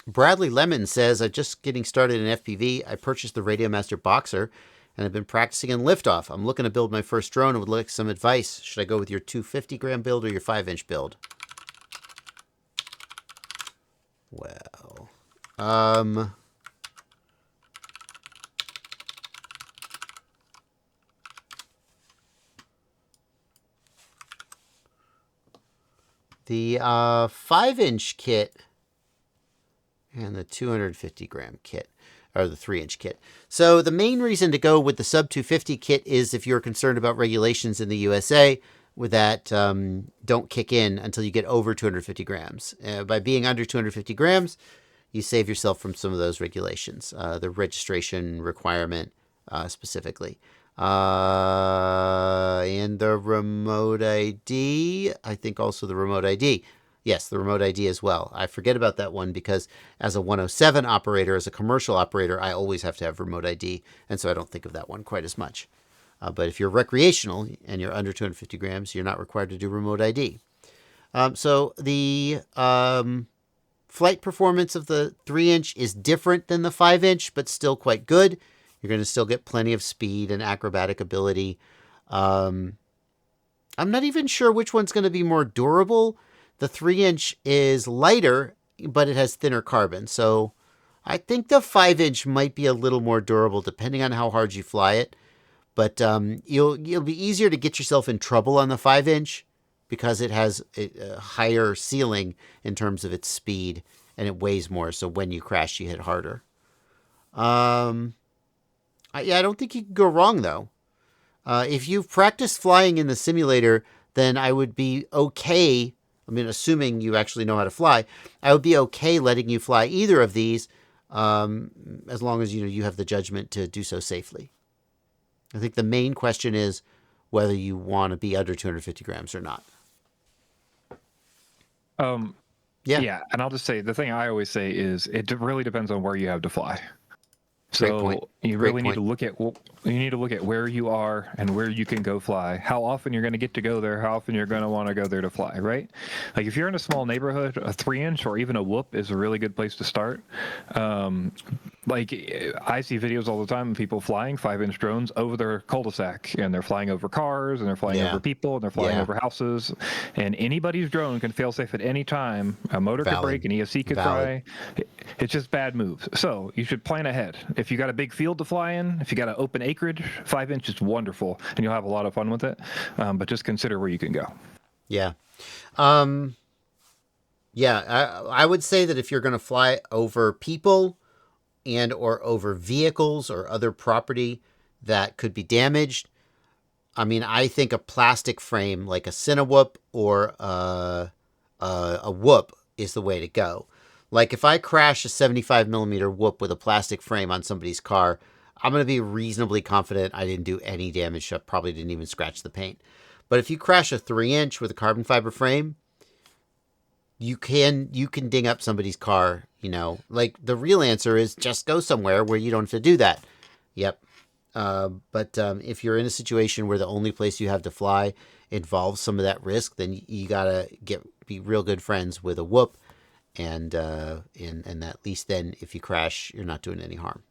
Bradley Lemon says, I'm just getting started in FPV. I purchased the Radiomaster Boxer and I've been practicing in liftoff. I'm looking to build my first drone and would like some advice. Should I go with your 250-gram build or your 5-inch build? Well, the 5-inch kit and the 250-gram kit, or the 3-inch kit. So the main reason to go with the Sub-250 kit is if you're concerned about regulations in the USA with that don't kick in until you get over 250 grams. By being under 250 grams, you save yourself from some of those regulations, the registration requirement specifically. And the remote ID, I think also the remote ID. Yes, the remote ID as well. I forget about that one because as a 107 operator, as a commercial operator, I always have to have remote ID. And so I don't think of that one quite as much. But if you're recreational and you're under 250 grams, you're not required to do remote ID. So the flight performance of the 3-inch is different than the 5-inch, but still quite good. You're going to still get plenty of speed and acrobatic ability. I'm not even sure which one's going to be more durable. The 3-inch is lighter, but it has thinner carbon. So I think the 5-inch might be a little more durable depending on how hard you fly it. But you'll be easier to get yourself in trouble on the 5-inch because it has a higher ceiling in terms of its speed and it weighs more. So when you crash, you hit harder. I don't think you can go wrong, though. If you've practiced flying in the simulator, then I would be okay. I mean, assuming you actually know how to fly, I would be okay letting you fly either of these as long as you have the judgment to do so safely. I think the main question is whether you want to be under 250 grams or not. Yeah, and I'll just say the thing I always say is it really depends on where you have to fly. So you really need to look at where you are and where you can go fly, how often you're going to get to go there, how often you're going to want to go there to fly, right? Like if you're in a small neighborhood, a 3-inch or even a whoop is a really good place to start. Like I see videos all the time of people flying 5-inch drones over their cul-de-sac, and they're flying over cars, and they're flying over people, and they're flying over houses, and anybody's drone can fail safe at any time. A motor could break, an ESC could fry. It's just bad moves. So you should plan ahead. If you got a big field to fly in, if you got an open acreage, 5-inch is wonderful, and you'll have a lot of fun with it. But just consider where you can go. Yeah. I would say that if you're going to fly over people and or over vehicles or other property that could be damaged, I mean, I think a plastic frame like a Cinewhoop or a Whoop is the way to go. Like if I crash a 75 millimeter Whoop with a plastic frame on somebody's car, I'm going to be reasonably confident I didn't do any damage. I probably didn't even scratch the paint. But if you crash a 3-inch with a carbon fiber frame, you can ding up somebody's car. Like the real answer is just go somewhere where you don't have to do that. Yep. But if you're in a situation where the only place you have to fly involves some of that risk, then you gotta be real good friends with a Whoop, and at least then if you crash, you're not doing any harm.